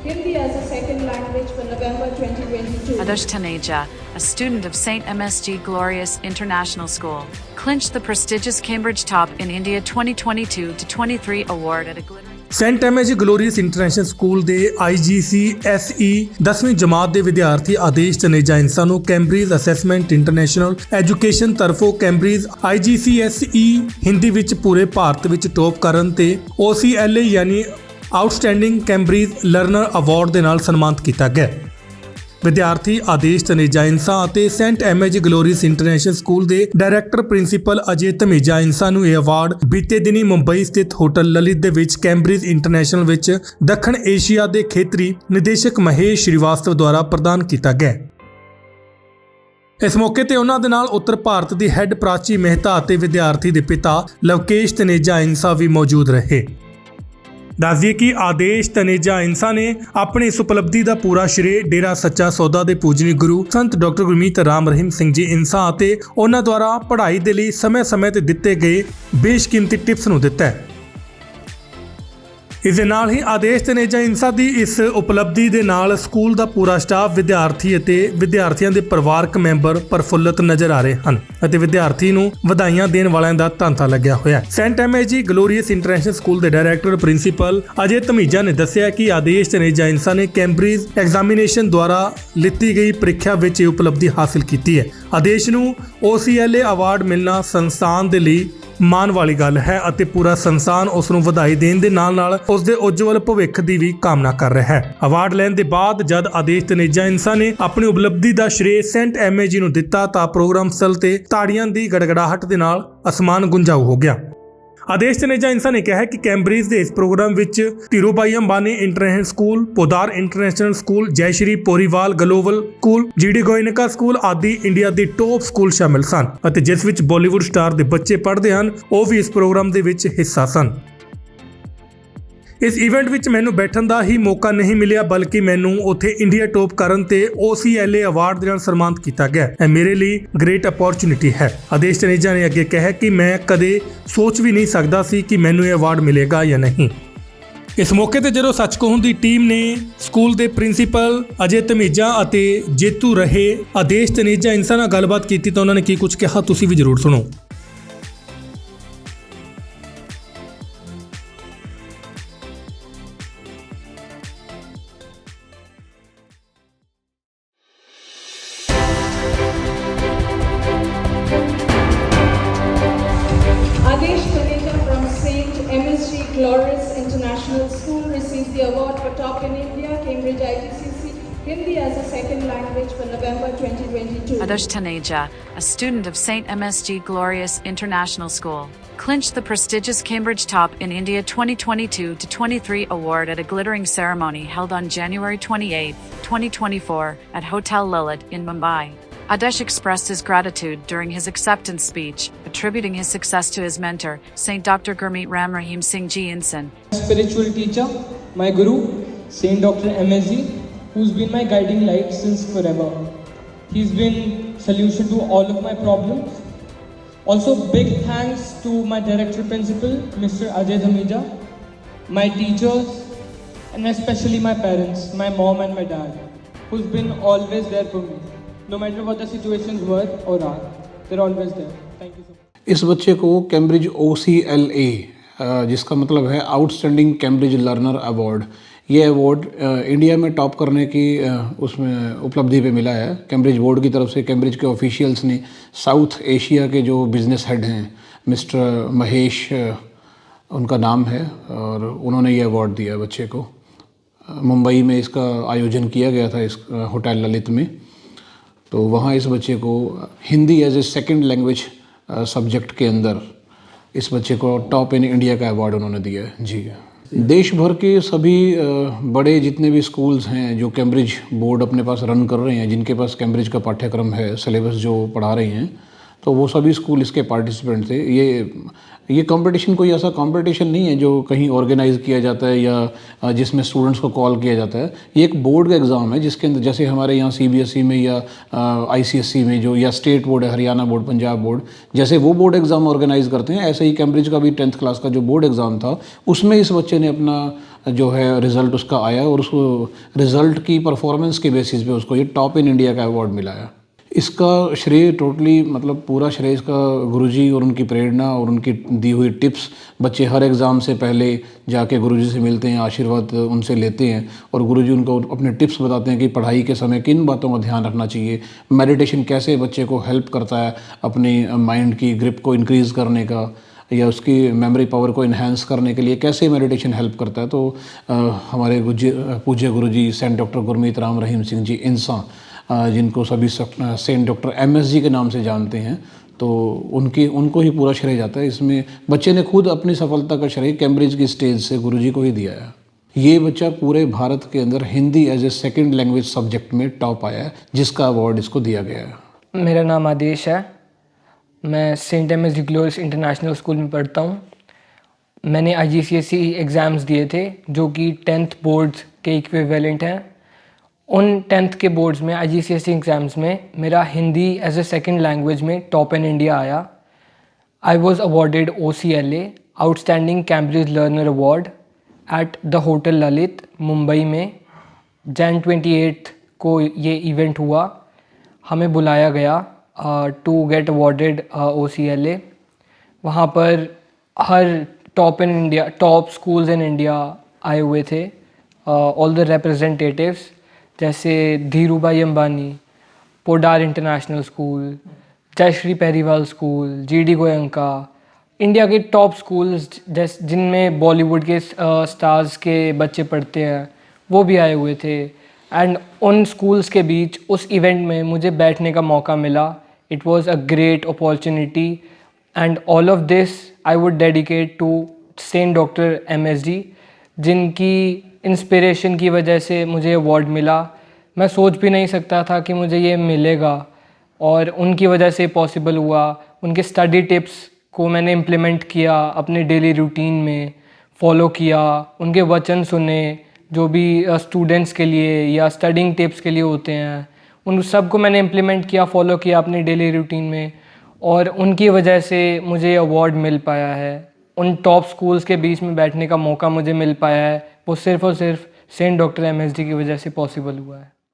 Hindi as a second language for November 2022. Adarsh Taneja, a student of St. MSG Glorious International School, clinched the prestigious Cambridge Top in India 2022-23 award at a glittering Saint ਐਮਜ Glorious International school ਦੇ IGCSE 10ਵੀਂ ਜਮਾਤ ਦੇ ਵਿਦਿਆਰਥੀ ਆਦੇਸ਼ ਤਨੇਜਾ ਇੰਸਾ ਨੂੰ Cambridge assessment international education ਤਰਫੋਂ Cambridge IGCSE Hindi ਵਿੱਚ ਪੂਰੇ ਭਾਰਤ ਵਿੱਚ ਟੌਪ ਕਰਨ ਤੇ OCLA ਯਾਨੀ ਆਊਟਸਟੈਂਡਿੰਗ ਕੈਂਬਰਿਜ ਲਰਨਰ ਅਵਾਰਡ ਦੇ ਨਾਲ ਸਨਮਾਨਿਤ ਕੀਤਾ ਗਿਆ। ਵਿਦਿਆਰਥੀ ਆਦੇਸ਼ ਤਨੇਜਾ ਇੰਸਾ ਅਤੇ ਸੈਂਟ ਐਮਜ ਗਲੋਰੀਅਸ ਇੰਟਰਨੈਸ਼ਨਲ ਸਕੂਲ ਦੇ ਡਾਇਰੈਕਟਰ ਪ੍ਰਿੰਸੀਪਲ ਅਜੇ ਧਮੀਜਾ ਇੰਸਾ ਨੂੰ ਇਹ ਅਵਾਰਡ ਬੀਤੇ ਦਿਨੀ ਮੁੰਬਈ ਸਥਿਤ ਹੋਟਲ ਲਲਿਤ ਦੇ ਵਿੱਚ ਕੈਂਬਰਿਜ ਇੰਟਰਨੈਸ਼ਨਲ ਵਿੱਚ ਦੱਖਣ ਏਸ਼ੀਆ ਦੇ ਖੇਤਰੀ ਨਿਦੇਸ਼ਕ ਮਹੇਸ਼ ਸ਼੍ਰੀਵਾਸਤਵ ਦੁਆਰਾ ਪ੍ਰਦਾਨ ਕੀਤਾ ਗਿਆ। ਇਸ ਮੌਕੇ ਤੇ ਉਹਨਾਂ ਦੇ ਨਾਲ ਉੱਤਰ ਭਾਰਤ ਦੀ ਹੈੱਡ ਪ੍ਰਾਚੀ ਮਹਿਤਾ ਅਤੇ ਵਿਦਿਆਰਥੀ ਦੇ ਪਿਤਾ ਲਵਕੇਸ਼ ਤਨੇਜਾ ਇੰਸਾ ਵੀ ਮੌਜੂਦ ਰਹੇ। ਦੱਸ ਦਈਏ ਕਿ ਆਦੇਸ਼ ਤਨੇਜਾ ਇੰਸਾ ਨੇ ਆਪਣੀ ਇਸ ਉਪਲਬਧੀ ਦਾ ਪੂਰਾ ਸ਼੍ਰੇ ਡੇਰਾ ਸੱਚਾ ਸੌਦਾ ਦੇ ਪੂਜਨੀ ਗੁਰੂ ਸੰਤ ਡਾਕਟਰ ਗੁਰਮੀਤ ਰਾਮ ਰਹੀਮ ਸਿੰਘ ਜੀ ਇੰਸਾ ਅਤੇ ਉਹਨਾਂ ਦੁਆਰਾ ਪੜ੍ਹਾਈ ਦੇ ਲਈ ਸਮੇਂ-ਸਮੇਂ ਤੇ ਦਿੱਤੇ ਗਏ ਬੇਸ਼ਕੀਮਤੀ ਟਿਪਸ ਨੂੰ ਦਿੱਤਾ ਹੈ। ਇਸ ਦੇ ਨਾਲ ਹੀ ਆਦੇਸ਼ ਤਨੇਜਾ ਇੰਸਾ ਦੀ ਇਸ ਉਪਲਬਧੀ ਦੇ ਨਾਲ ਸਕੂਲ ਦਾ ਪੂਰਾ ਸਟਾਫ ਵਿਦਿਆਰਥੀ ਅਤੇ ਵਿਦਿਆਰਥੀਆਂ ਦੇ ਪਰਿਵਾਰਕ ਮੈਂਬਰ ਪ੍ਰਫੁੱਲਤ ਨਜ਼ਰ ਆ ਰਹੇ ਹਨ ਅਤੇ ਵਿਦਿਆਰਥੀ ਨੂੰ ਵਧਾਈਆਂ ਦੇਣ ਵਾਲਿਆਂ ਦਾ ਤਾਂਤਾ ਲੱਗਿਆ ਹੋਇਆ ਹੈ। ਸੈਂਟ ਐਮਏਜੀ ਗਲੋਰੀਅਸ ਇੰਟਰਨੈਸ਼ਨਲ ਸਕੂਲ ਦੇ ਡਾਇਰੈਕਟਰ ਪ੍ਰਿੰਸੀਪਲ ਅਜੇ ਧਮੀਜਾ ਨੇ ਦੱਸਿਆ ਕਿ ਆਦੇਸ਼ ਤਨੇਜਾ ਇੰਸਾ ਨੇ ਕੈਂਬਰਿਜ ਐਗਜ਼ਾਮੀਨੇਸ਼ਨ ਦੁਆਰਾ ਲਿੱਤੀ ਗਈ ਪ੍ਰੀਖਿਆ ਵਿੱਚ ਇਹ ਉਪਲਬਧੀ ਹਾਸਲ ਕੀਤੀ ਹੈ। ਆਦੇਸ਼ ਨੂੰ OCLA ਅਵਾਰਡ ਮਿਲਣਾ ਸੰਸਥਾਨ ਦੇ ਲਈ ਮਾਣ ਵਾਲੀ ਗੱਲ ਹੈ ਅਤੇ ਪੂਰਾ ਸੰਸਥਾਨ ਉਸ ਨੂੰ ਵਧਾਈ ਦੇਣ ਦੇ ਨਾਲ-ਨਾਲ ਉਸ ਦੇ ਉਜਵਲ ਭਵਿੱਖ ਦੀ ਵੀ ਕਾਮਨਾ ਕਰ ਰਿਹਾ ਹੈ। ਅਵਾਰਡ ਲੈਣ ਦੇ ਬਾਅਦ ਜਦ ਆਦੇਸ਼ ਤਨੇਜਾ ਇੰਸਾ ਨੇ ਆਪਣੀ ਉਪਲਬਧੀ ਦਾ ਸ਼੍ਰੇ ਸੈਂਟ ਐਮਏਜੀ ਨੂੰ ਦਿੱਤਾ ਤਾਂ ਪ੍ਰੋਗਰਾਮ ਸਥਲ ਤੇ ਤਾੜੀਆਂ ਦੀ ਗੜਗੜਾਹਟ ਦੇ ਨਾਲ ਅਸਮਾਨ ਗੁੰਜਾਊ ਹੋ ਗਿਆ। ਆਦੇਸ਼ ਤਨੇਜਾ ਇੰਸਾ ਨੇ ਕਿਹਾ ਕਿ ਕੈਂਬਰਿਜ ਦੇ ਇਸ ਪ੍ਰੋਗਰਾਮ ਵਿੱਚ Dhirubhai Ambani International school, Podar International school, Jai Shri Poriwal global school, GD Goenka school ਆਦਿ ਇੰਡੀਆ ਦੀ ਟੌਪ ਸਕੂਲ ਸ਼ਾਮਿਲ ਸਨ ਅਤੇ ਜਿਸ ਵਿੱਚ ਬਾਲੀਵੁੱਡ ਸਟਾਰ ਦੇ ਬੱਚੇ ਪੜ੍ਹਦੇ ਹਨ ਉਹ ਵੀ ਇਸ ਪ੍ਰੋਗਰਾਮ ਦੇ ਵਿੱਚ ਹਿੱਸਾ ਸਨ। ਇਸ ਇਵੈਂਟ ਵਿੱਚ ਮੈਨੂੰ ਬੈਠਣ ਦਾ ਹੀ ਮੌਕਾ ਨਹੀਂ ਮਿਲਿਆ ਬਲਕਿ ਮੈਨੂੰ ਉੱਥੇ ਇੰਡੀਆ ਟੌਪ ਕਰਨ ਤੇ OCLA ਅਵਾਰਡ ਦੇ ਨਾਲ ਸਨਮਾਨਿਤ ਕੀਤਾ ਗਿਆ। ਇਹ ਮੇਰੇ ਲਈ ਗ੍ਰੇਟ ਅਪੋਰਚੁਨਿਟੀ ਹੈ। ਆਦੇਸ਼ ਤਨੇਜਾ ਨੇ ਅੱਗੇ ਕਿਹਾ ਕਿ ਮੈਂ ਕਦੇ ਸੋਚ ਵੀ ਨਹੀਂ ਸਕਦਾ ਸੀ ਕਿ ਮੈਨੂੰ ਇਹ ਅਵਾਰਡ ਮਿਲੇਗਾ ਜਾਂ ਨਹੀਂ। ਇਸ ਮੌਕੇ ਤੇ ਜਦੋਂ ਸੱਚ ਕਹੂੰ ਦੀ ਟੀਮ ਨੇ ਸਕੂਲ ਦੇ ਪ੍ਰਿੰਸੀਪਲ ਅਜੇ ਧਮੀਜਾ ਅਤੇ ਜੇਤੂ ਰਹੇ ਆਦੇਸ਼ ਤਨੇਜਾ ਇੰਸਾ ਨਾਲ ਗੱਲਬਾਤ ਕੀਤੀ ਤਾਂ ਉਹਨਾਂ ਨੇ ਕੀ ਕੁਝ ਕਿਹਾ ਤੁਸੀਂ ਵੀ ਜ਼ਰੂਰ ਸੁਣੋ। Adesh Taneja from St. MSG Glorious International School receives the award for Top in India, Cambridge IGCSE Hindi as a second language for November 2022. Adarsh Taneja, a student of St. MSG Glorious International School, clinched the prestigious Cambridge Top in India 2022-23 award at a glittering ceremony held on January 28, 2024 at Hotel Lilith in Mumbai. Adesh expressed his gratitude during his acceptance speech, attributing his success to his mentor, St. Dr. Gurmeet Ram Rahim Singh Ji Insan. Spiritual teacher, my guru, St. Dr. MSG, who's been my guiding light since forever. He's been solution to all of my problems. Also, big thanks to my director principal, Mr. Ajay Dhameja, my teachers, and especially my parents, my mom and my dad, who's been always there for me. No matter what the situations were or are, they're always there. Thank you so much. इस बच्चे को Cambridge OCLA जिसका मतलब है outstanding Cambridge learner award, ये award India में top करने की उसमें उपलब्धि पे मिला है। कैम्ब्रिज बोर्ड की तरफ से कैम्ब्रिज के ऑफिशियल्स ने साउथ एशिया के जो बिज़नेस हेड हैं मिस्टर महेश उनका नाम है और उन्होंने ये अवार्ड दिया बच्चे को। मुंबई में इसका आयोजन किया गया था इस होटल ललित में, तो वहाँ इस बच्चे को Hindi as a second language subject के अंदर इस बच्चे को टॉप इन इंडिया का अवार्ड उन्होंने दिया है। जी, देश भर के सभी बड़े जितने भी स्कूल्स हैं जो कैम्ब्रिज बोर्ड अपने पास रन कर रहे हैं, जिनके पास कैम्ब्रिज का पाठ्यक्रम है, सिलेबस जो पढ़ा रहे हैं, तो वो सभी स्कूल इसके पार्टिसिपेंट थे। ये कंपटीशन कोई ऐसा कंपटीशन नहीं है जो कहीं ऑर्गेनाइज़ किया जाता है या जिसमें स्टूडेंट्स को कॉल किया जाता है। ये एक बोर्ड का एग्ज़ाम है जिसके अंदर जैसे हमारे यहाँ CBSE में या ICSE में जो या स्टेट बोर्ड है, हरियाणा बोर्ड, पंजाब बोर्ड, जैसे वो बोर्ड एग्ज़ाम ऑर्गेनाइज़ करते हैं, ऐसे ही कैम्ब्रिज का भी 10th क्लास का जो बोर्ड एग्ज़ाम था उसमें इस बच्चे ने अपना जो है रिज़ल्ट उसका आया और उसको रिज़ल्ट की परफॉर्मेंस के बेसिस पे उसको ये टॉप इन इंडिया का अवार्ड मिला है। इसका श्रेय टोटली मतलब पूरा श्रेय इसका गुरुजी और उनकी प्रेरणा और उनकी दी हुई टिप्स। बच्चे हर एग्ज़ाम से पहले जाके गुरुजी से मिलते हैं, आशीर्वाद उनसे लेते हैं और गुरुजी उनको अपने टिप्स बताते हैं कि पढ़ाई के समय किन बातों का ध्यान रखना चाहिए, मेडिटेशन कैसे बच्चे को हेल्प करता है अपनी माइंड की ग्रिप को इंक्रीज़ करने का या उसकी मेमोरी पावर को इन्हांस करने के लिए कैसे मेडिटेशन हेल्प करता है। तो हमारे पूज्य गुरुजी सेंट डॉक्टर गुरमीत राम रहीम सिंह जी इंसा, जिनको सभी सेंट डॉक्टर एमएसजी के नाम से जानते हैं, तो उनको ही पूरा श्रेय जाता है। इसमें बच्चे ने खुद अपनी सफलता का श्रेय कैम्ब्रिज की स्टेज से गुरुजी को ही दिया है। ये बच्चा पूरे भारत के अंदर Hindi as a second language subject में टॉप आया है, जिसका अवार्ड इसको दिया गया है। मेरा नाम आदेश है। मैं saint MSG glorious international school में पढ़ता हूँ। मैंने IGCSE एग्ज़ाम्स दिए थे जो कि 10th बोर्ड्स के इक्विवेलेंट हैं। उन 10th के बोर्ड्स में IGCSE एग्ज़ाम्स में मेरा Hindi as a second language में टॉप इन इंडिया आया। I was awarded OCLA outstanding Cambridge learner award at the hotel Lalit Mumbai में। Jan 28 को ये इवेंट हुआ। हमें बुलाया गया टू गेट अवॉर्डेड OCLA। वहाँ पर हर टॉप स्कूल्स इन इंडिया आए हुए थे। ऑल द रिप्रेजेंटेटिव्स जैसे Dhiru Bhai Ambani, Podar international school, Jayshree Periwal school, GD Goenka, India के टॉप स्कूल्स जिनमें बॉलीवुड के स्टार्स के बच्चे पढ़ते हैं, वो भी आए हुए थे। एंड उन स्कूल्स के बीच उस इवेंट में मुझे बैठने का मौका मिला। It was a great opportunity and all of this I would dedicate to saint doctor MSD, जिनकी इंस्पिरेशन की वजह से मुझे अवार्ड मिला। मैं सोच भी नहीं सकता था कि मुझे ये मिलेगा और उनकी वजह से पॉसिबल हुआ। उनके स्टडी टिप्स को मैंने इम्प्लीमेंट किया, अपने डेली रूटीन में फॉलो किया, उनके वचन सुने जो भी स्टूडेंट्स के लिए या स्टडिंग टिप्स के लिए होते हैं, उन सब को मैंने इम्प्लीमेंट किया, फॉलो किया अपने डेली रूटीन में और उनकी वजह से मुझे अवार्ड मिल पाया है। उन टॉप स्कूल्स के बीच में बैठने का मौका मुझे मिल पाया है, वो सिर्फ़ और सिर्फ सेंट डॉक्टर MSD की वजह से पॉसिबल हुआ है।